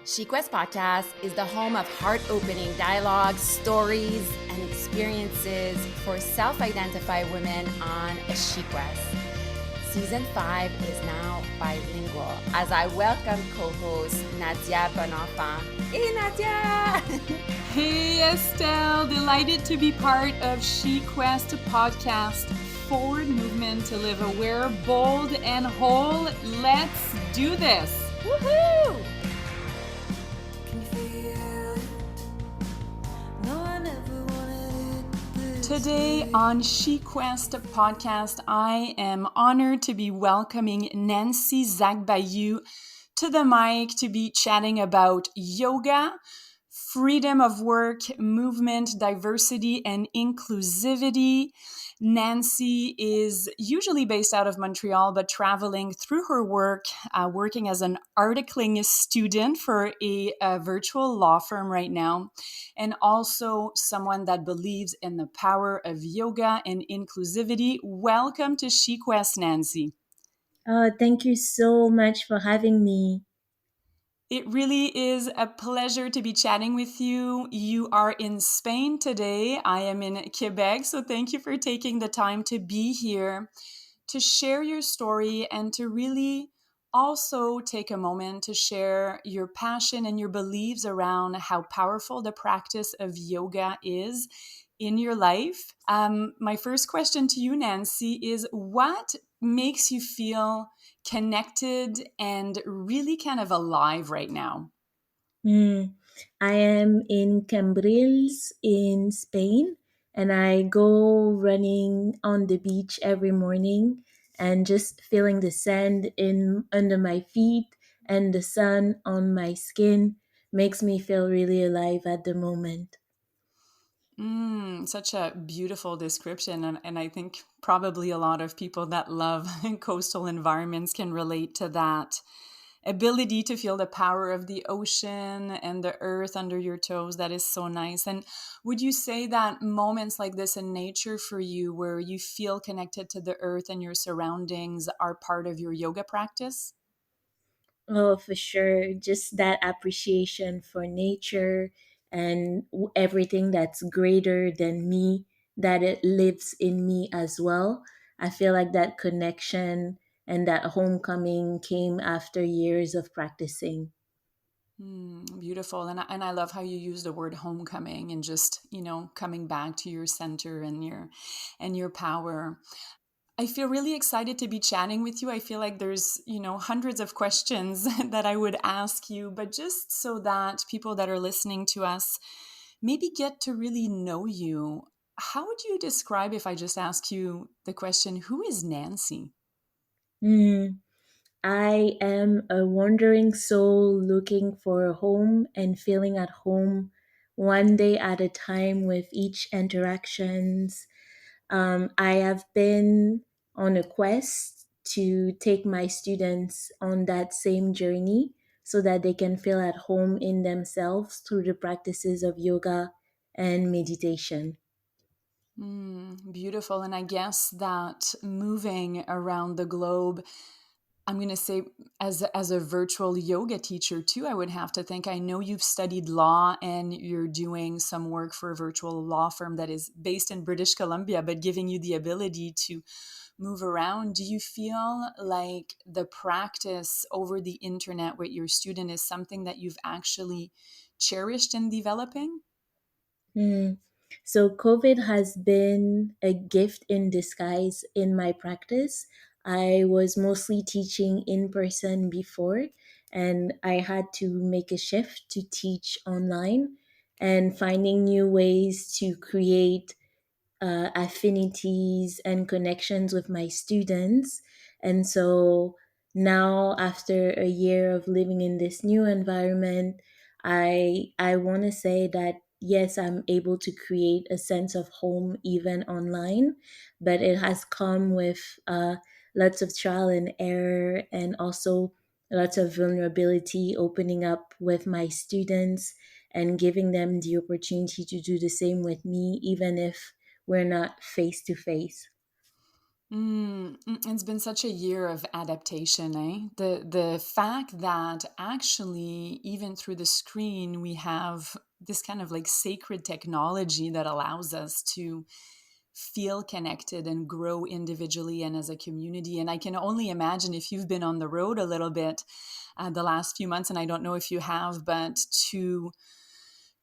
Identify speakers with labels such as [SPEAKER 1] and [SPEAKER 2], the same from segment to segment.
[SPEAKER 1] She Quest Podcast is the home of heart opening dialogues, stories, and experiences for self identified women on a She Quest. Season 5 is now bilingual as I welcome co host Nadia Bonenfant. Hey, Nadia!
[SPEAKER 2] Hey Estelle, delighted to be part of She Quest podcast. Forward movement to live aware, bold, and whole. Let's do this.
[SPEAKER 1] Woohoo!
[SPEAKER 2] Today on She Quest podcast, I am honored to be welcoming Nancy Zagbayou to the mic to be chatting about yoga, freedom of work, movement, diversity, and inclusivity. Nancy is usually based out of Montreal, but traveling through her work, working as an articling student for a virtual law firm right now, and also someone that believes in the power of yoga and inclusivity. Welcome to She Quest, Nancy.
[SPEAKER 3] Thank you so much for having me.
[SPEAKER 2] It really is a pleasure to be chatting with you. You are in Spain today. I am in Quebec. So thank you for taking the time to be here, to share your story, and to really also take a moment to share your passion and your beliefs around how powerful the practice of yoga is in your life. My first question to you, Nancy, is what makes you feel connected and really kind of alive right now?
[SPEAKER 3] Hmm. I am in Cambrils in Spain, and I go running on the beach every morning and just feeling the sand in under my feet and the sun on my skin makes me feel really alive at the moment.
[SPEAKER 2] Such a beautiful description. And I think probably a lot of people that love coastal environments can relate to that ability to feel the power of the ocean and the earth under your toes. That is so nice. And would you say that moments like this in nature for you, where you feel connected to the earth and your surroundings, are part of your yoga practice?
[SPEAKER 3] Oh, for sure. Just that appreciation for nature and everything that's greater than me, that it lives in me as well. I feel like that connection and that homecoming came after years of practicing.
[SPEAKER 2] Beautiful. And I love how you use the word homecoming and just, coming back to your center and your power. I feel really excited to be chatting with you. I feel like there's, hundreds of questions that I would ask you, but just so that people that are listening to us maybe get to really know you, how would you describe, if I just ask you the question, who is Nancy?
[SPEAKER 3] Mm. I am a wandering soul looking for a home and feeling at home one day at a time with each interactions. I have been on a quest to take my students on that same journey so that they can feel at home in themselves through the practices of yoga and meditation.
[SPEAKER 2] Beautiful. And I guess that moving around the globe, I'm going to say, as a virtual yoga teacher too, I would have to think. I know you've studied law and you're doing some work for a virtual law firm that is based in British Columbia, but giving you the ability to move around. Do you feel like the practice over the internet with your student is something that you've actually cherished in developing?
[SPEAKER 3] Hmm. So, COVID has been a gift in disguise in my practice. I was mostly teaching in person before, and I had to make a shift to teach online and finding new ways to create affinities and connections with my students. And so now, after a year of living in this new environment, I want to say that yes, I'm able to create a sense of home even online, but it has come with lots of trial and error and also lots of vulnerability, opening up with my students and giving them the opportunity to do the same with me, even if we're not face to face.
[SPEAKER 2] It's been such a year of adaptation, eh? The fact that actually even through the screen we have this kind of like sacred technology that allows us to feel connected and grow individually and as a community. And I can only imagine if you've been on the road a little bit the last few months, and I don't know if you have, but to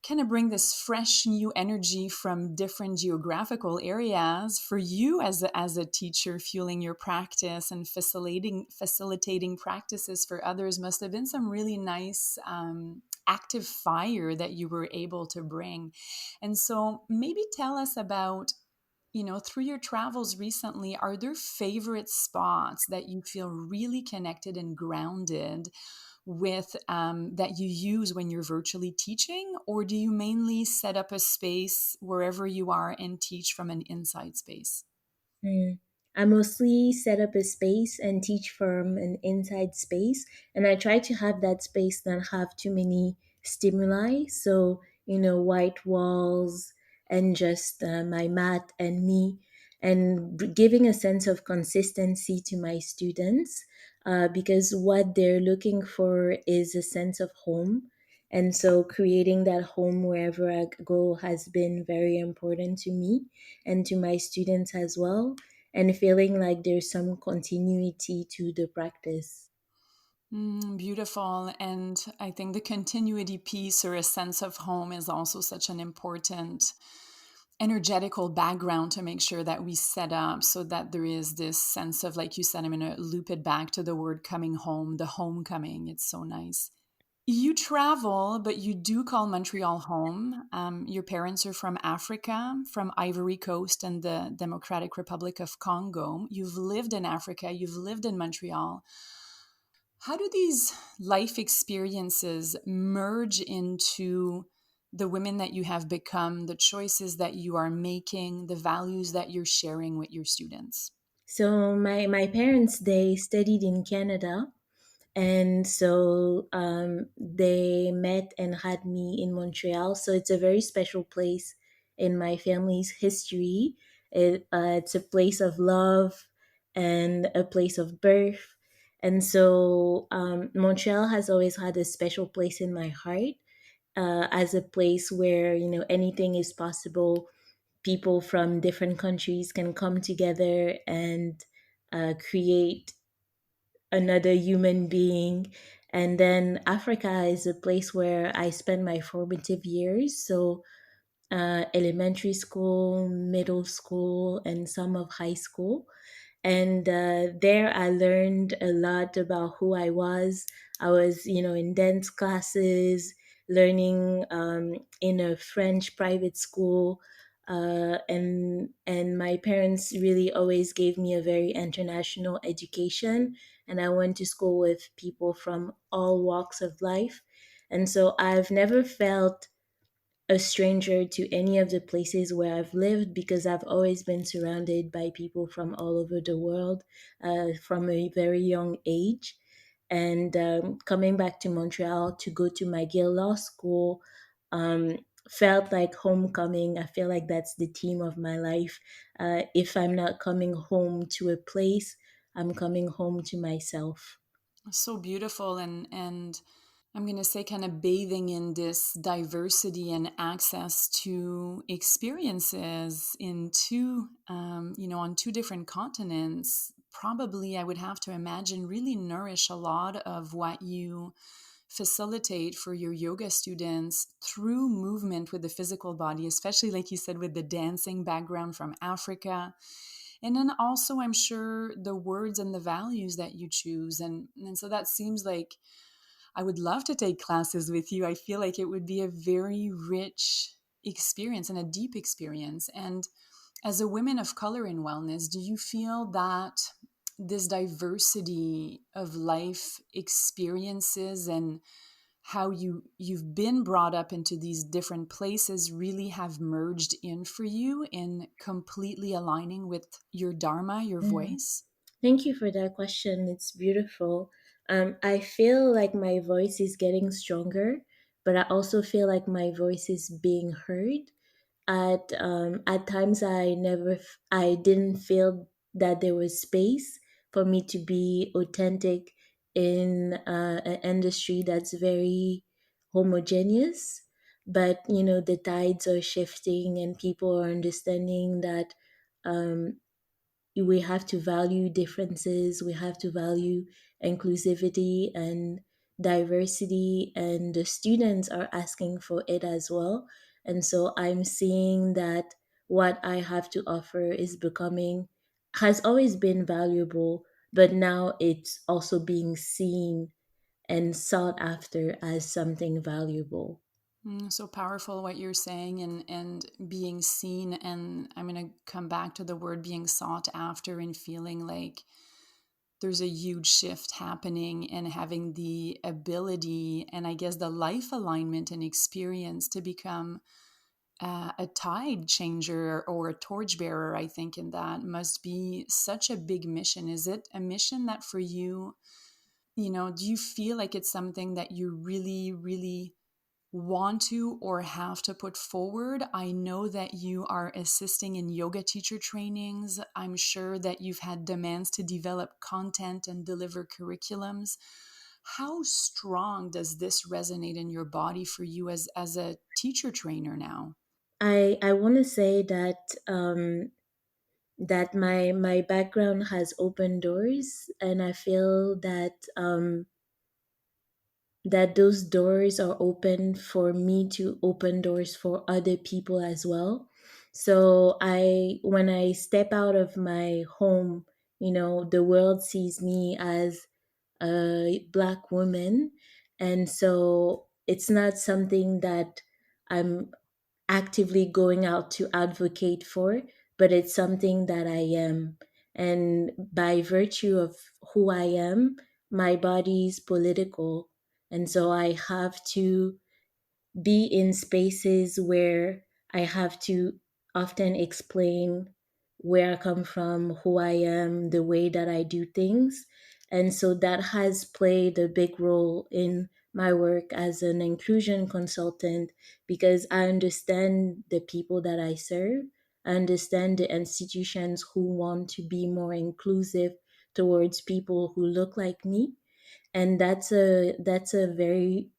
[SPEAKER 2] kind of bring this fresh new energy from different geographical areas for you as a teacher, fueling your practice and facilitating practices for others must have been some really nice active fire that you were able to bring. And so maybe tell us about, through your travels recently, are there favorite spots that you feel really connected and grounded with, that you use when you're virtually teaching? Or do you mainly set up a space wherever you are and teach from an inside space?
[SPEAKER 3] Mm. I mostly set up a space and teach from an inside space, and I try to have that space not have too many stimuli. So, white walls and just my mat and me, and giving a sense of consistency to my students, because what they're looking for is a sense of home. And so, creating that home wherever I go has been very important to me and to my students as well, and feeling like there's some continuity to the practice.
[SPEAKER 2] Beautiful. And I think the continuity piece or a sense of home is also such an important energetical background to make sure that we set up so that there is this sense of, like you said, I'm going to loop it back to the word coming home, the homecoming. It's so nice. You travel, but you do call Montreal home. Your parents are from Africa, from Ivory Coast and the Democratic Republic of Congo. You've lived in Africa, you've lived in Montreal. How do these life experiences merge into the women that you have become, the choices that you are making, the values that you're sharing with your students?
[SPEAKER 3] So my parents, they studied in Canada, and so they met and had me in Montreal. So it's a very special place in my family's history. It's a place of love and a place of birth. And so Montreal has always had a special place in my heart, as a place where anything is possible. People from different countries can come together and create another human being. And then Africa is a place where I spent my formative years. So elementary school, middle school, and some of high school. And there I learned a lot about who I was. I was, in dance classes, learning in a French private school. And my parents really always gave me a very international education, and I went to school with people from all walks of life. And so I've never felt a stranger to any of the places where I've lived, because I've always been surrounded by people from all over the world, from a very young age. And coming back to Montreal to go to McGill Law School felt like homecoming. I feel like that's the theme of my life. If I'm not coming home to a place, I'm coming home to myself.
[SPEAKER 2] So beautiful. And I'm going to say, kind of bathing in this diversity and access to experiences in on two different continents. Probably, I would have to imagine, really nourish a lot of what you facilitate for your yoga students through movement with the physical body, especially, like you said, with the dancing background from Africa. And then also, I'm sure the words and the values that you choose. And so that seems like I would love to take classes with you. I feel like it would be a very rich experience and a deep experience. And as a woman of color in wellness, do you feel that this diversity of life experiences and how you've been brought up into these different places really have merged in for you in completely aligning with your dharma, your
[SPEAKER 3] Mhm.
[SPEAKER 2] voice?
[SPEAKER 3] Thank you for that question. It's beautiful. I feel like my voice is getting stronger, but I also feel like my voice is being heard. At times, I didn't feel that there was space for me to be authentic in an industry that's very homogeneous. But the tides are shifting, and people are understanding that um, we have to value differences, we have to value inclusivity and diversity, and the students are asking for it as well. And so I'm seeing that what I have to offer is becoming, has always been valuable, but now it's also being seen and sought after as something valuable.
[SPEAKER 2] So powerful what you're saying, and being seen. And I'm going to come back to the word being sought after, and feeling like there's a huge shift happening, and having the ability, and I guess the life alignment and experience to become a tide changer or a torchbearer. I think in that must be such a big mission. Is it a mission that for you, do you feel like it's something that you really, really want to or have to put forward? I know that you are assisting in yoga teacher trainings. I'm sure that you've had demands to develop content and deliver curriculums. How strong does this resonate in your body for you as a teacher trainer now?
[SPEAKER 3] I want to say that that my background has opened doors, and I feel that those doors are open for me to open doors for other people as well. So when I step out of my home, the world sees me as a black woman, and so it's not something that I'm actively going out to advocate for, but it's something that I am. And by virtue of who I am, my body is political. And so I have to be in spaces where I have to often explain where I come from, who I am, the way that I do things. And so that has played a big role in my work as an inclusion consultant, because I understand the people that I serve. I understand the institutions who want to be more inclusive towards people who look like me. And that's a very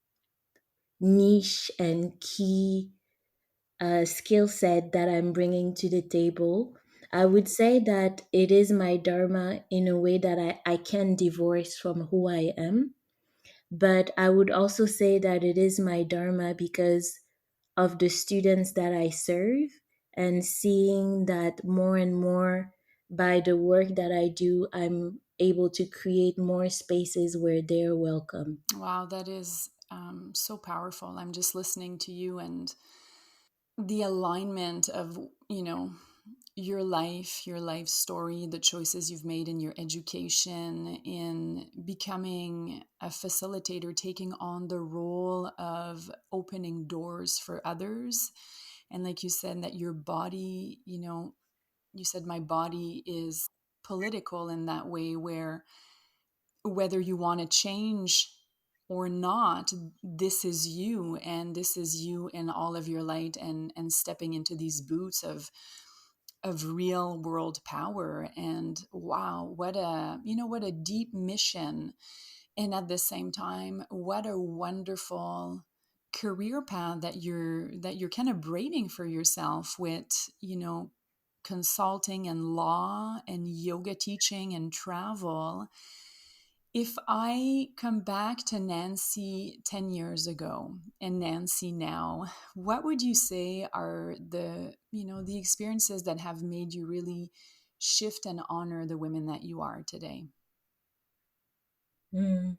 [SPEAKER 3] niche and key skill set that I'm bringing to the table. I would say that it is my dharma in a way that I can divorce from who I am. But I would also say that it is my dharma because of the students that I serve, and seeing that more and more by the work that I do, I'm able to create more spaces where they're welcome.
[SPEAKER 2] Wow, that is so powerful. I'm just listening to you, and the alignment of, your life story, the choices you've made in your education, in becoming a facilitator, taking on the role of opening doors for others. And like you said, that your body, you said my body is political in that way, where whether you want to change or not, this is you, and this is you in all of your light, and stepping into these boots of real world power. And wow, what a deep mission. And at the same time, what a wonderful career path that you're kind of braving for yourself with, consulting and law and yoga teaching and travel. If I come back to Nancy 10 years ago and Nancy now, what would you say are the experiences that have made you really shift and honor the women that you are today?
[SPEAKER 3] Mm.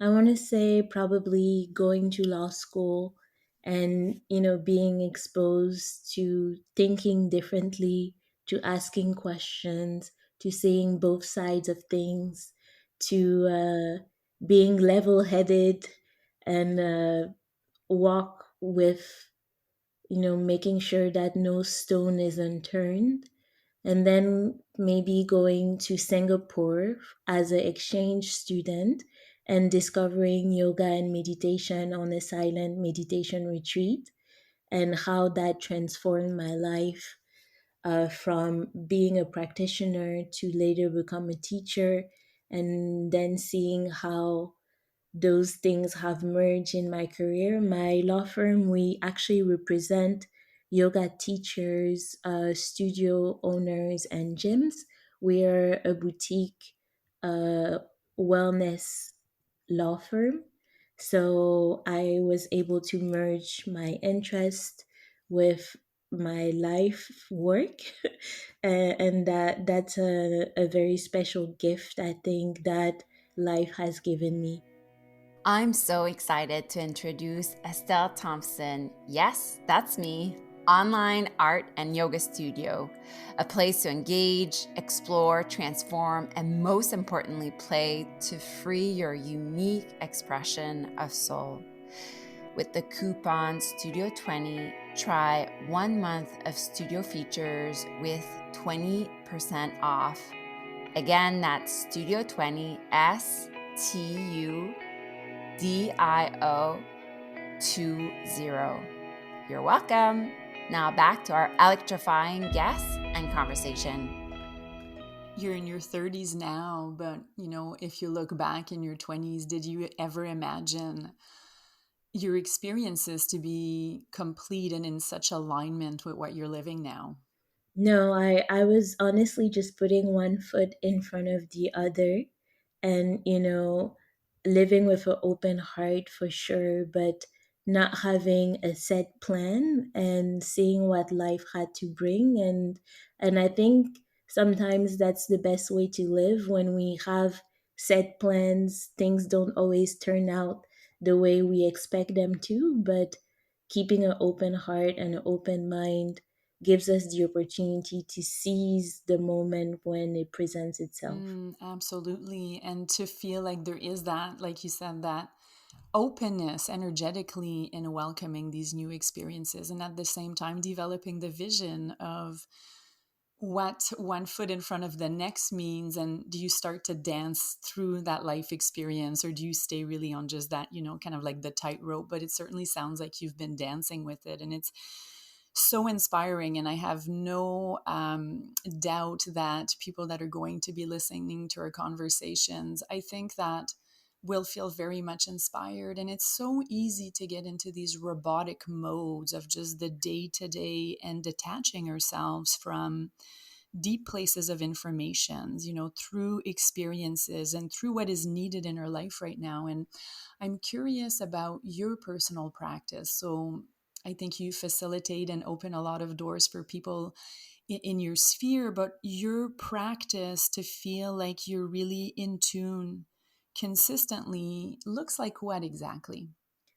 [SPEAKER 3] I want to say probably going to law school, and being exposed to thinking differently, to asking questions, to seeing both sides of things, to being level-headed, and walk with making sure that no stone is unturned. And then maybe going to Singapore as an exchange student and discovering yoga and meditation on a silent meditation retreat, and how that transformed my life. from being a practitioner to later become a teacher, and then seeing how those things have merged in my career. My law firm, we actually represent yoga teachers, studio owners, and gyms. We're a boutique uh, wellness law firm. So I was able to merge my interest with my life work. And that's a very special gift, I think, that life has given me.
[SPEAKER 1] I'm so excited to introduce Estelle Thompson. Yes, that's me. Online art and yoga studio, a place to engage, explore, transform, and most importantly, play to free your unique expression of soul. With the coupon Studio 20, try 1 month of studio features with 20% off. Again, that's Studio 20, STUDIO20. You're welcome. Now back to our electrifying guests and conversation.
[SPEAKER 2] You're in your 30s now, but if you look back in your 20s, did you ever imagine your experiences to be complete and in such alignment with what you're living now?
[SPEAKER 3] No, I was honestly just putting one foot in front of the other, and, living with an open heart for sure, but not having a set plan and seeing what life had to bring. And I think sometimes that's the best way to live. When we have set plans, things don't always turn out the way we expect them to, but keeping an open heart and an open mind gives us the opportunity to seize the moment when it presents itself.
[SPEAKER 2] Absolutely. And to feel like there is that, like you said, that openness energetically in welcoming these new experiences, and at the same time developing the vision of what one foot in front of the next means. And do you start to dance through that life experience, or do you stay really on just that, kind of like the tightrope? But it certainly sounds like you've been dancing with it, and it's so inspiring. And I have no doubt that people that are going to be listening to our conversations, I think that will feel very much inspired. And it's so easy to get into these robotic modes of just the day to day and detaching ourselves from deep places of information, through experiences and through what is needed in our life right now. And I'm curious about your personal practice. So I think you facilitate and open a lot of doors for people in your sphere, but your practice to feel like you're really in tune consistently looks like what exactly?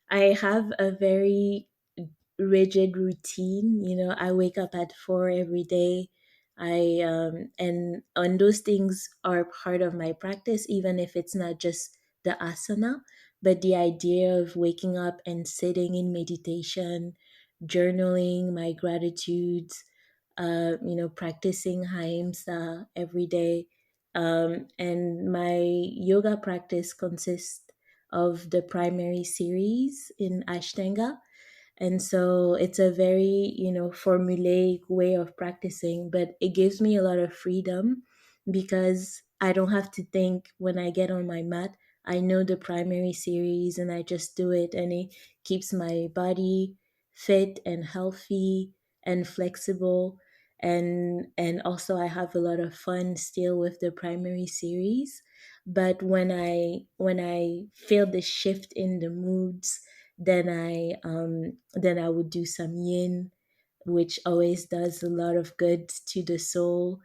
[SPEAKER 3] I have a very rigid routine. I wake up at 4 every day. And those things are part of my practice, even if it's not just the asana, but the idea of waking up and sitting in meditation, journaling my gratitudes, practicing Haimsa every day. And my yoga practice consists of the primary series in Ashtanga. And so it's a very, formulaic way of practicing, but it gives me a lot of freedom because I don't have to think when I get on my mat. I know the primary series and I just do it, and it keeps my body fit and healthy and flexible. And also I have a lot of fun still with the primary series. But when I feel the shift in the moods, then I would do some yin, which always does a lot of good to the soul.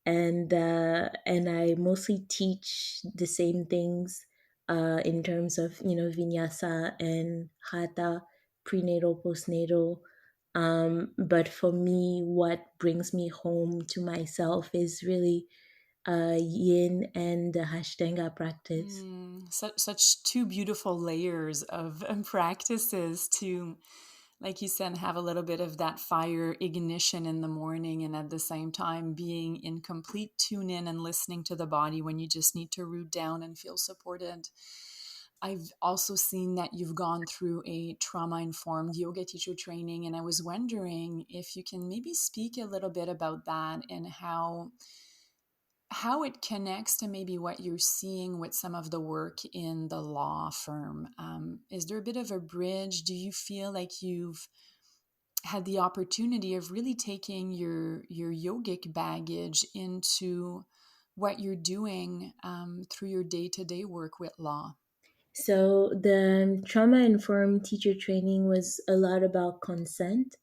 [SPEAKER 3] And I mostly teach the same things in terms of vinyasa and hatha, prenatal, postnatal. But for me, what brings me home to myself is really yin and the Ashtanga practice.
[SPEAKER 2] Such two beautiful layers of practices to, like you said, have a little bit of that fire ignition in the morning, and at the same time being in complete tune in and listening to the body when you just need to root down and feel supported. I've also seen that you've gone through a trauma-informed yoga teacher training, and I was wondering if you can maybe speak a little bit about that and how it connects to maybe what you're seeing with some of the work in the law firm. Is there a bit of a bridge? Do you feel like you've had the opportunity of really taking your yogic baggage into what you're doing through your day-to-day work with law?
[SPEAKER 3] So the trauma informed teacher training was a lot about consent,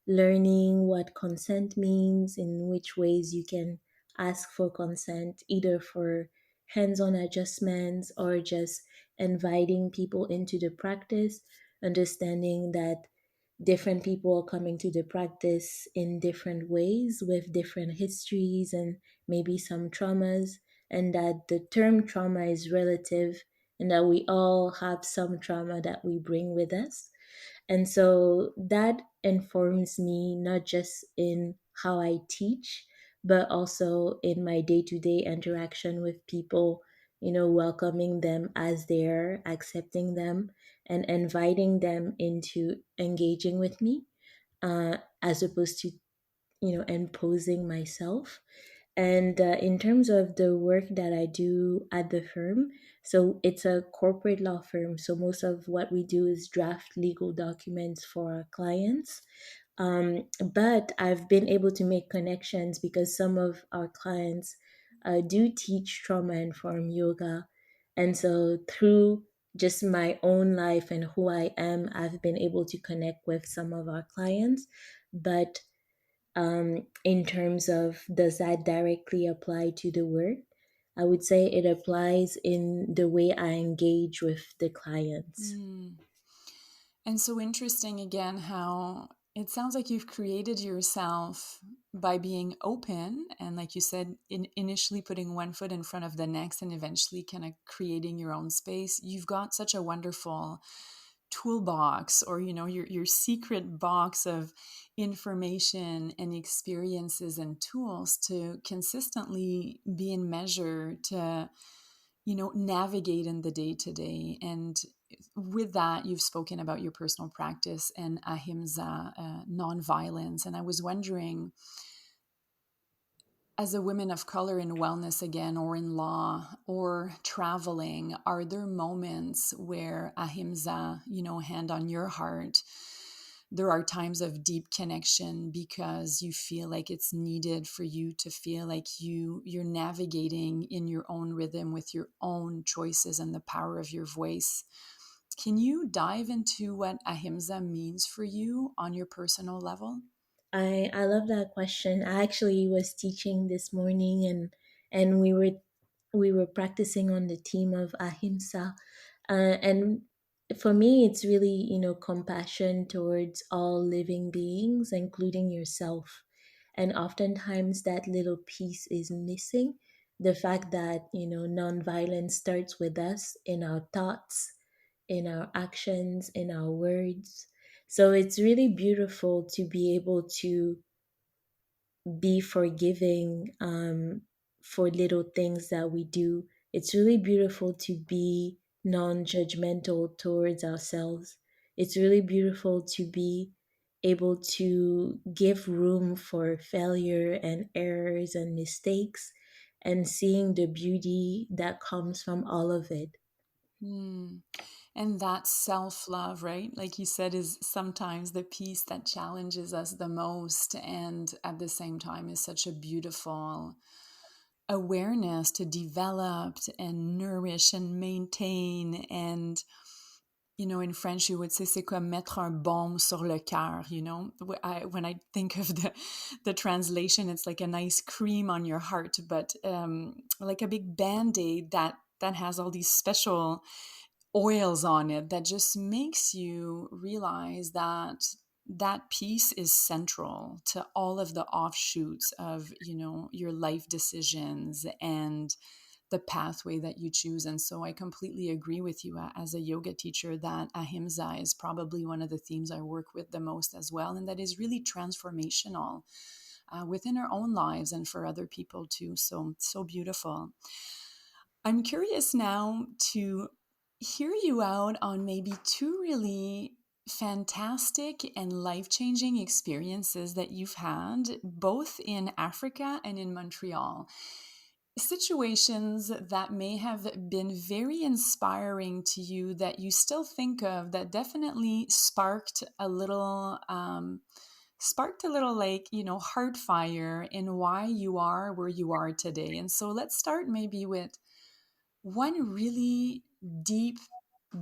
[SPEAKER 3] learning what consent means, in which ways you can ask for consent, either for hands on adjustments or just inviting people into the practice, understanding that different people are coming to the practice in different ways with different histories and maybe some traumas, and that the term trauma is relative and that we all have some trauma that we bring with us. And so that informs me not just in how I teach, but also in my day to day interaction with people, welcoming them as they are, accepting them, and inviting them into engaging with me, as opposed to, imposing myself. And in terms of the work that I do at the firm, so it's a corporate law firm. So most of what we do is draft legal documents for our clients. But I've been able to make connections because some of our clients do teach trauma informed yoga. And so through just my own life and who I am, I've been able to connect with some of our clients. But in terms of does that directly apply to the work, I would say it applies in the way I engage with the clients.
[SPEAKER 2] Mm. And so interesting again how it sounds like you've created yourself by being open and, like you said, initially putting one foot in front of the next and eventually kind of creating your own space. You've got such a wonderful toolbox, or your secret box of information and experiences and tools to consistently be in measure to navigate in the day to day. And with that, you've spoken about your personal practice and ahimsa, nonviolence. And I was wondering, as a woman of color in wellness again, or in law, or traveling, are there moments where ahimsa, hand on your heart, there are times of deep connection because you feel like it's needed for you to feel like you're navigating in your own rhythm with your own choices and the power of your voice? Can you dive into what ahimsa means for you on your personal level?
[SPEAKER 3] I love that question. I actually was teaching this morning, and we were practicing on the theme of ahimsa. And for me, it's really, compassion towards all living beings, including yourself. And oftentimes that little piece is missing. The fact that, nonviolence starts with us in our thoughts, in our actions, in our words. So it's really beautiful to be able to be forgiving, for little things that we do. It's really beautiful to be non judgmental towards ourselves. It's really beautiful to be able to give room for failure and errors and mistakes and seeing the beauty that comes from all of it.
[SPEAKER 2] Hmm. And that self love, right? Like you said, is sometimes the piece that challenges us the most. And at the same time, is such a beautiful awareness to develop and nourish and maintain. And, in French, you would say, c'est comme mettre un baume sur le cœur, when I think of the translation, it's like a nice cream on your heart, but like a big band-aid that has all these special oils on it that just makes you realize that that piece is central to all of the offshoots of your life decisions and the pathway that you choose. And so I completely agree with you, as a yoga teacher, that ahimsa is probably one of the themes I work with the most as well, and that is really transformational within our own lives and for other people too. So beautiful. I'm curious now to hear you out on maybe two really fantastic and life-changing experiences that you've had both in Africa and in Montreal. Situations that may have been very inspiring to you that you still think of, that definitely sparked a little, like, heart fire in why you are where you are today. And so let's start maybe with one really deep,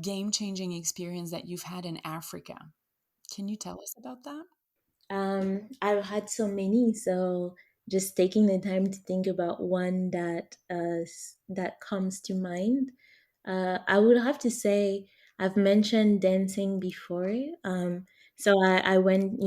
[SPEAKER 2] game changing experience that you've had in Africa. Can you tell us about that?
[SPEAKER 3] I've had so many, so just taking the time to think about one that that comes to mind. I would have to say I've mentioned dancing before. So I went,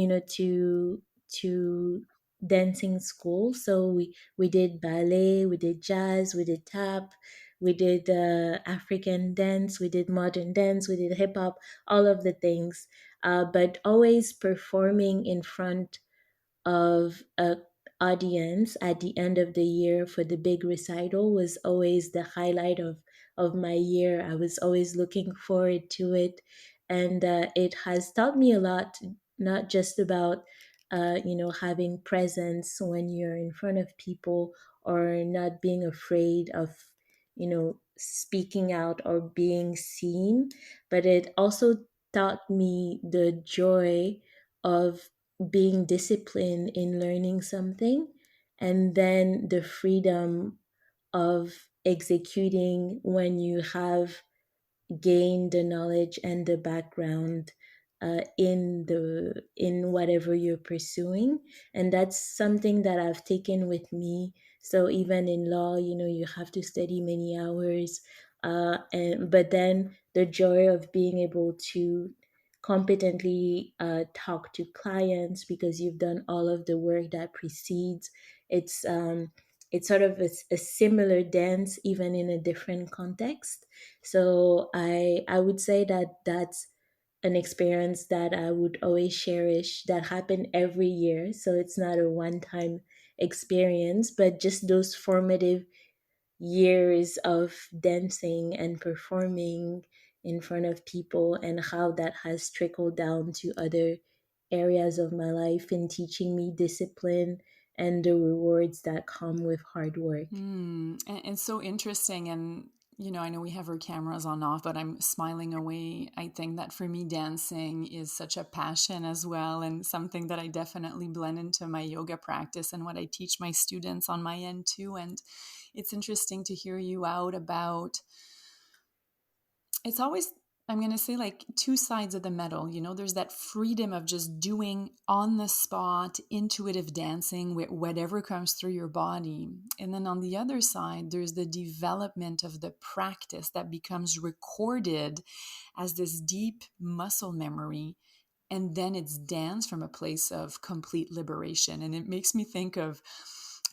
[SPEAKER 3] to dancing school. So we did ballet, we did jazz, we did tap, we did African dance, we did modern dance, we did hip hop, all of the things. But always performing in front of a audience at the end of the year for the big recital was always the highlight of my year. I was always looking forward to it, and it has taught me a lot, not just about having presence when you're in front of people, or not being afraid of speaking out or being seen, but it also taught me the joy of being disciplined in learning something, and then the freedom of executing when you have gain the knowledge and the background in whatever you're pursuing. And that's something that I've taken with me. So even in law, you have to study many hours, and but then the joy of being able to competently talk to clients because you've done all of the work that precedes. It's sort of a similar dance, even in a different context. So I would say that that's an experience that I would always cherish, that happened every year. So it's not a one time experience, but just those formative years of dancing and performing in front of people, and how that has trickled down to other areas of my life in teaching me discipline and the rewards that come with hard work.
[SPEAKER 2] And so interesting. And, I know we have our cameras on off, but I'm smiling away. I think that for me, dancing is such a passion as well, and something that I definitely blend into my yoga practice and what I teach my students on my end too. And it's interesting to hear you out about, it's always, I'm going to say, like two sides of the medal. There's that freedom of just doing on the spot intuitive dancing with whatever comes through your body. And then on the other side, there's the development of the practice that becomes recorded as this deep muscle memory. And then it's dance from a place of complete liberation. And it makes me think of,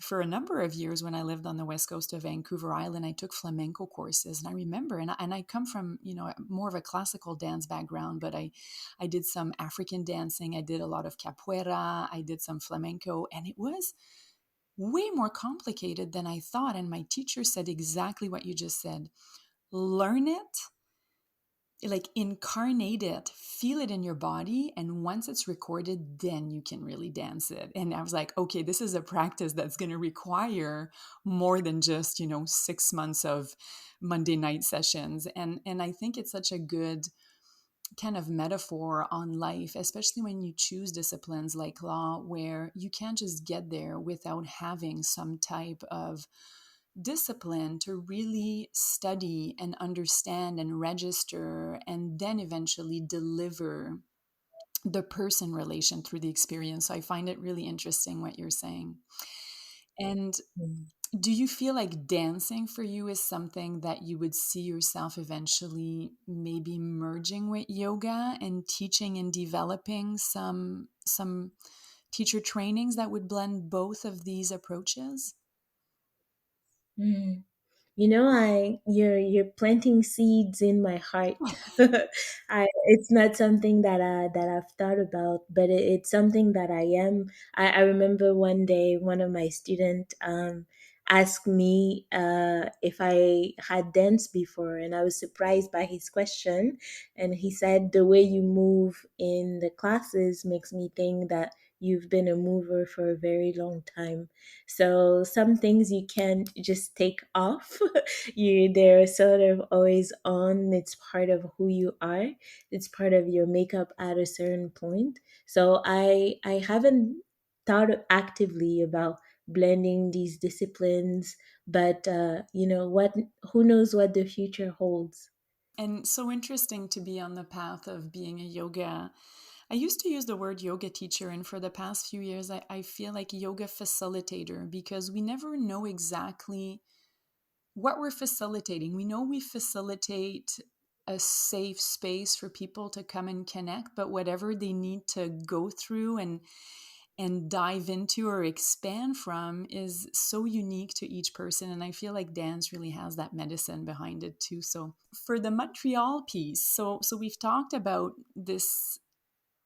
[SPEAKER 2] for a number of years when I lived on the west coast of Vancouver Island, I took flamenco courses. And I remember, and I come from, more of a classical dance background, but I did some African dancing. I did a lot of capoeira. I did some flamenco, and it was way more complicated than I thought. And my teacher said exactly what you just said. Learn it, like incarnate it, feel it in your body, and once it's recorded, then you can really dance it. And I was like, okay, this is a practice that's going to require more than just 6 months of Monday night sessions. And I think it's such a good kind of metaphor on life, especially when you choose disciplines like law, where you can't just get there without having some type of discipline to really study and understand and register, and then eventually deliver the person relation through the experience. So I find it really interesting what you're saying. And do you feel like dancing for you is something that you would see yourself eventually maybe merging with yoga and teaching and developing some teacher trainings that would blend both of these approaches?
[SPEAKER 3] Mm. You're planting seeds in my heart. It's not something that I've thought about, but it's something that I am. I remember one day one of my students asked me if I had danced before, and I was surprised by his question. And he said, "The way you move in the classes makes me think that you've been a mover for a very long time." So some things you can't just take off. They're sort of always on. It's part of who you are. It's part of your makeup at a certain point. So I haven't thought actively about blending these disciplines, but what, who knows what the future holds.
[SPEAKER 2] And so interesting to be on the path of being a yoga. I used to use the word yoga teacher, and for the past few years, I feel like yoga facilitator, because we never know exactly what we're facilitating. We know we facilitate a safe space for people to come and connect, but whatever they need to go through and dive into or expand from is so unique to each person. And I feel like dance really has that medicine behind it too. So for the Montreal piece, so we've talked about this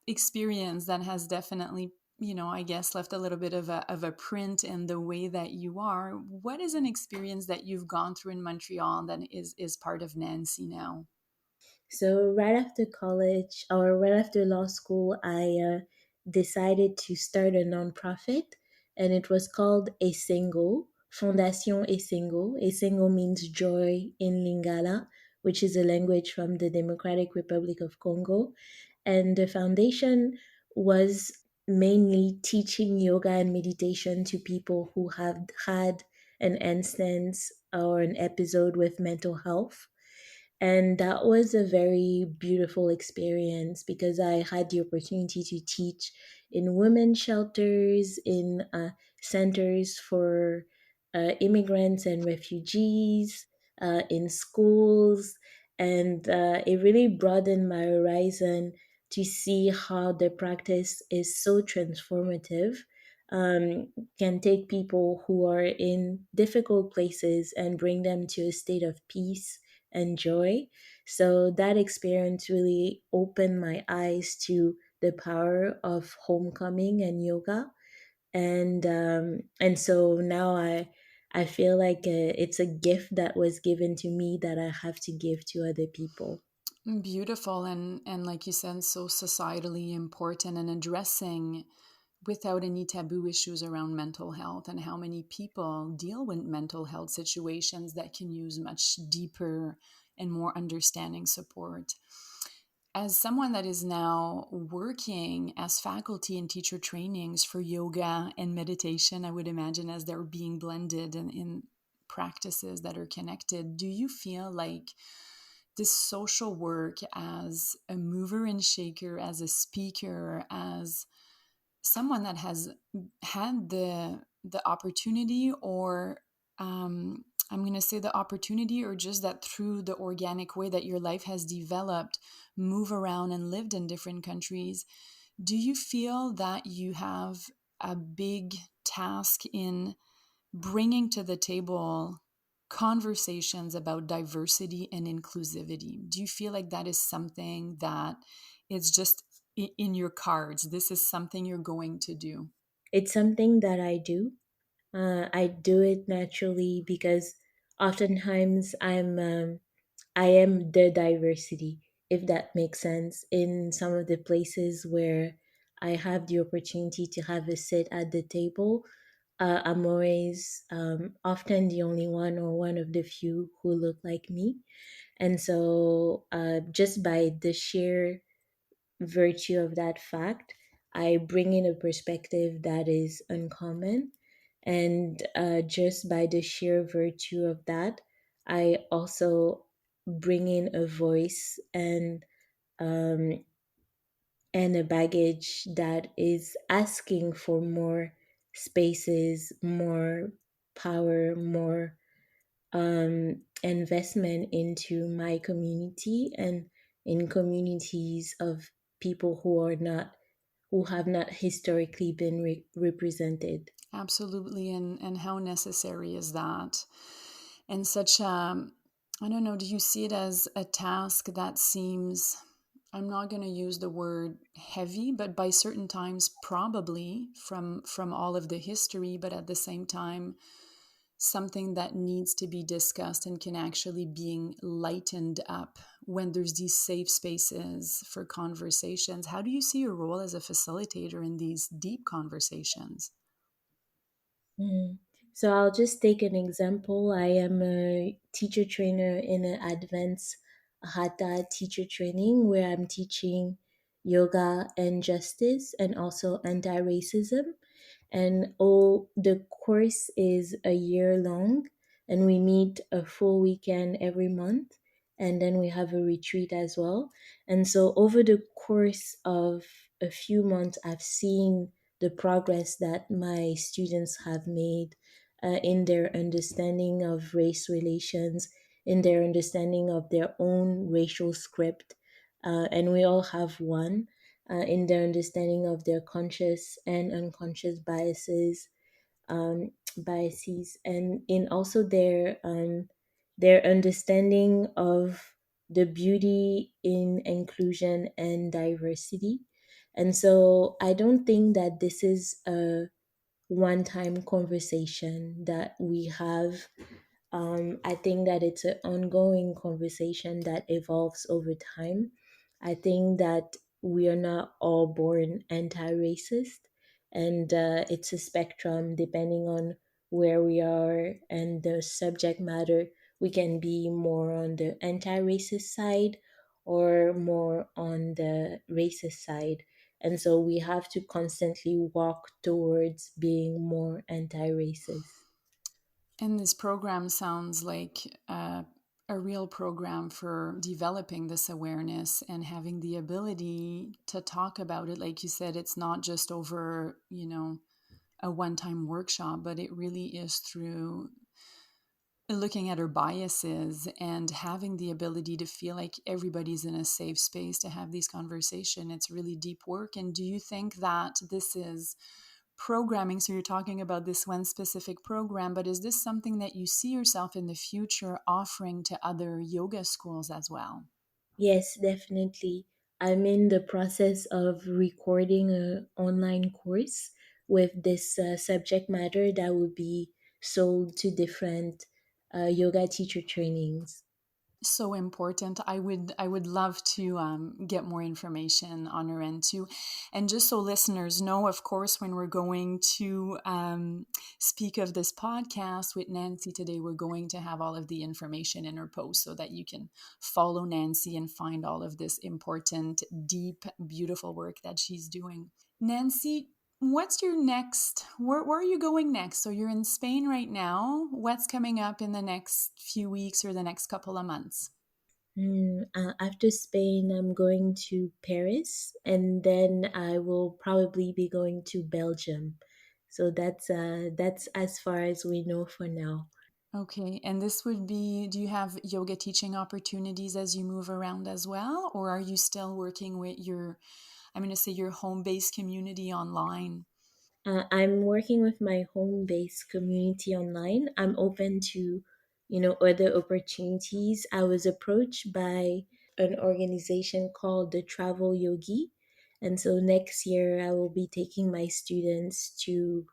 [SPEAKER 2] experience that has definitely, I guess, left a little bit of a print in the way that you are. What is an experience that you've gone through in Montreal that is part of Nancy now?
[SPEAKER 3] So right after college, or right after law school, I decided to start a nonprofit, and it was called Esengo, Fondation Esengo. Esengo means joy in Lingala, which is a language from the Democratic Republic of Congo. And the foundation was mainly teaching yoga and meditation to people who have had an instance or an episode with mental health. And that was a very beautiful experience because I had the opportunity to teach in women's shelters, in centers for immigrants and refugees, in schools. And it really broadened my horizon to see how the practice is so transformative. Can take people who are in difficult places and bring them to a state of peace and joy. So that experience really opened my eyes to the power of homecoming and yoga. And so now I feel like it's a gift that was given to me that I have to give to other people.
[SPEAKER 2] Beautiful, and like you said, so societally important, and addressing without any taboo issues around mental health, and how many people deal with mental health situations that can use much deeper and more understanding support. As someone that is now working as faculty and teacher trainings for yoga and meditation, I would imagine as they're being blended in practices that are connected, do you feel like this social work as a mover and shaker, as a speaker, as someone that has had the opportunity, or I'm going to say the opportunity, or just that through the organic way that your life has developed, move around and lived in different countries, do you feel that you have a big task in bringing to the table conversations about diversity and inclusivity? Do you feel like that is something that is just in your cards? This is something you're going to do?
[SPEAKER 3] It's something that I do. I do it naturally because oftentimes I am the diversity, if that makes sense. In some of the places where I have the opportunity to have a sit at the table, I'm always often the only one or one of the few who look like me. And so, just by the sheer virtue of that fact, I bring in a perspective that is uncommon. And just by the sheer virtue of that, I also bring in a voice um, and a baggage that is asking for more spaces, more power, more investment into my community and in communities of people who have not historically been represented.
[SPEAKER 2] Absolutely, and how necessary is that? And such I don't know, do you see it as a task that seems, I'm not going to use the word heavy, but by certain times probably from all of the history, but at the same time something that needs to be discussed and can actually being lightened up when there's these safe spaces for conversations. How do you see your role as a facilitator in these deep conversations?
[SPEAKER 3] Mm. So I'll just take an example. I am a teacher trainer in an advanced Hatha teacher training where I'm teaching yoga and justice and also anti-racism. And the course is a year long, and we meet a full weekend every month, and then we have a retreat as well. And so over the course of a few months, I've seen the progress that my students have made in their understanding of race relations, in their understanding of their own racial script. And we all have one in their understanding of their conscious and unconscious biases, and in also their understanding of the beauty in inclusion and diversity. And so I don't think that this is a one time conversation that we have. I think that it's an ongoing conversation that evolves over time. I think that we are not all born anti racist, and it's a spectrum depending on where we are and the subject matter. We can be more on the anti racist side or more on the racist side. And so we have to constantly walk towards being more anti racist.
[SPEAKER 2] And this program sounds like a real program for developing this awareness and having the ability to talk about it. Like you said, it's not just over, a one time workshop, but it really is through looking at our biases and having the ability to feel like everybody's in a safe space to have these conversations. It's really deep work. And do you think that this is programming? So you're talking about this one specific program, but is this something that you see yourself in the future offering to other yoga schools as well?
[SPEAKER 3] Yes, definitely. I'm in the process of recording an online course with this subject matter that will be sold to different yoga teacher trainings.
[SPEAKER 2] So important. I would love to get more information on our end too, and just so listeners know, of course, when we're going to speak of this podcast with Nancy today, we're going to have all of the information in her post so that you can follow Nancy and find all of this important, deep, beautiful work that she's doing. Nancy, what's your next? Where are you going next? So you're in Spain right now. What's coming up in the next few weeks or the next couple of months?
[SPEAKER 3] After Spain, I'm going to Paris, and then I will probably be going to Belgium. So that's as far as we know for now.
[SPEAKER 2] Okay, and this would be, do you have yoga teaching opportunities as you move around as well? Or are you still working with your, I'm going to say your home based community online?
[SPEAKER 3] I'm working with my home based community online. I'm open to, other opportunities. I was approached by an organization called the Travel Yogi. And so next year I will be taking my students to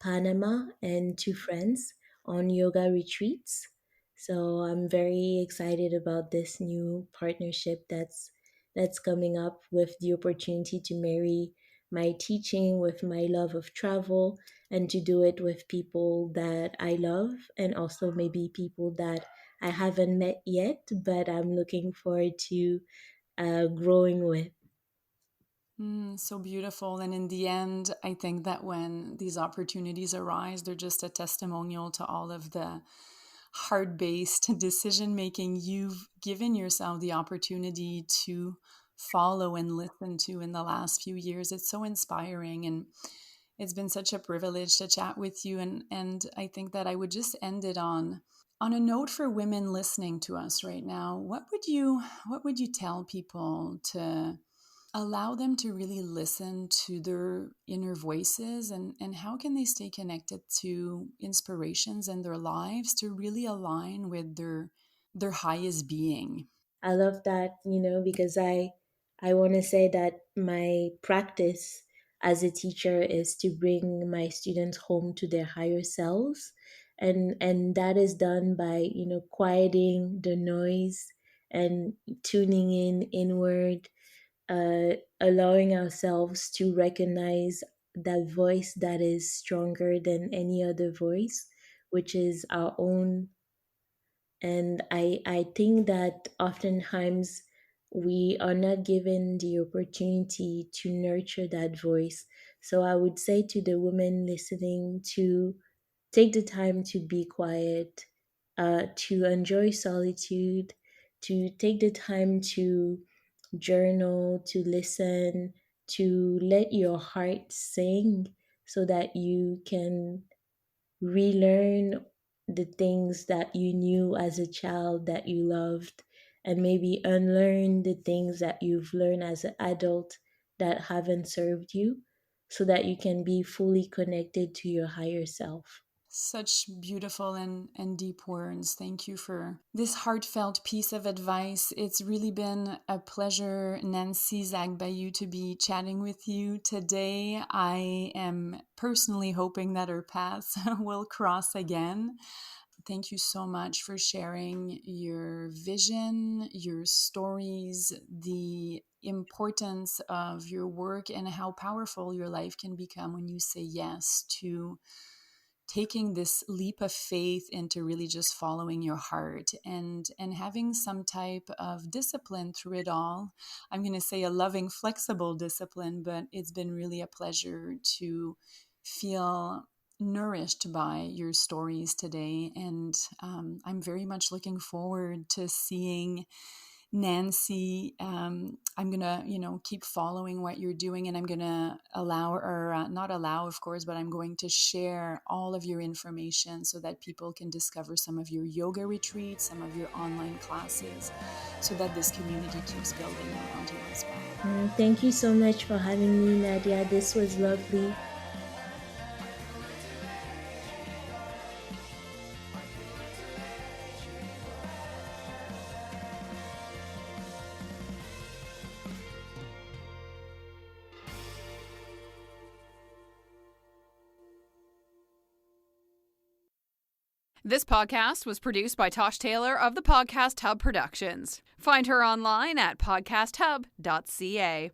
[SPEAKER 3] Panama and to France on yoga retreats. So I'm very excited about this new partnership that's coming up with the opportunity to marry my teaching with my love of travel and to do it with people that I love and also maybe people that I haven't met yet, but I'm looking forward to growing with.
[SPEAKER 2] So beautiful. And in the end, I think that when these opportunities arise, they're just a testimonial to all of the hard based decision making you've given yourself the opportunity to follow and listen to in the last few years. It's so inspiring. And it's been such a privilege to chat with you. And I think that I would just end it on a note for women listening to us right now. What would you tell people to allow them to really listen to their inner voices, and how can they stay connected to inspirations in their lives to really align with their highest being?
[SPEAKER 3] I love that, because I want to say that my practice as a teacher is to bring my students home to their higher selves. and that is done by quieting the noise and tuning in inward, allowing ourselves to recognize that voice that is stronger than any other voice, which is our own. And I think that oftentimes we are not given the opportunity to nurture that voice. So I would say to the women listening to take the time to be quiet, to enjoy solitude, to take the time to journal, to listen, to let your heart sing so that you can relearn the things that you knew as a child that you loved, and maybe unlearn the things that you've learned as an adult that haven't served you, so that you can be fully connected to your higher self.
[SPEAKER 2] Such beautiful and deep words. Thank you for this heartfelt piece of advice. It's really been a pleasure, Nancy Zagbayou, to be chatting with you today. I am personally hoping that our paths will cross again. Thank you so much for sharing your vision, your stories, the importance of your work, and how powerful your life can become when you say yes to taking this leap of faith into really just following your heart and having some type of discipline through it all. I'm going to say a loving, flexible discipline, but it's been really a pleasure to feel nourished by your stories today. And I'm very much looking forward to seeing Nancy. I'm going to, keep following what you're doing, and I'm going to allow, or not allow, of course, but I'm going to share all of your information so that people can discover some of your yoga retreats, some of your online classes, so that this community keeps building around you as well.
[SPEAKER 3] Thank you so much for having me, Nadia. This was lovely.
[SPEAKER 4] This podcast was produced by Tosh Taylor of the Podcast Hub Productions. Find her online at podcasthub.ca.